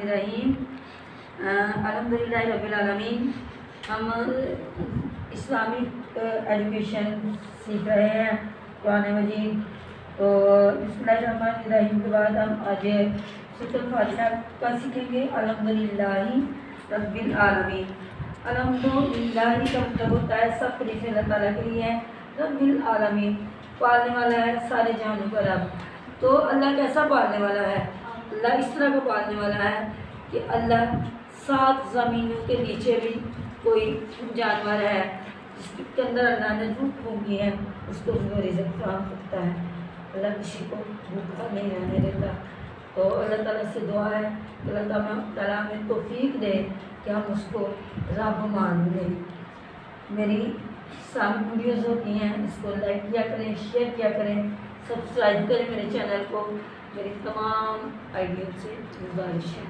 बिस्मिल्लाहिर्रहमानिर्रहीम। अल्हम्दुलिल्लाहि रब्बिल आलमीन। हम इस्लामिक एजुकेशन सीख रहे हैं कुरान मजीद। तो बिस्मिल्लाहिर्रहमानिर्रहीम के बाद हम आज सूरह फातिहा का सीखेंगे। अल्हम्दुलिल्लाहि रब्बिल आलमीन। अल्हम्दुलिल्लाहि का मतलब होता है सब तारीफ़ें अल्लाह ताला के लिए हैं। रब्बिल आलमीन पालने वाला है सारे जहानों का रब। तो अल्लाह कैसा पालने वाला है? अल्लाह इस तरह का पालने वाला है कि अल्लाह 7 ज़मीनों के नीचे भी कोई जानवर है जिसके अंदर अल्लाह ने धूप फूंकी है, उसको भी रिज़्क़ फराहम करता है। अल्लाह किसी को भूखा नहीं रहने देता। तो अल्लाह ताला से दुआ है कि अल्लाह ताला हमें तौफीक दे कि हम उसको रब मान लें। मेरी सारी वीडियोज़ होती हैं, इसको लाइक किया करें, शेयर किया करें, सब्सक्राइब करें मेरे चैनल को। मेरी तमाम आइडिया से गुजारिश है।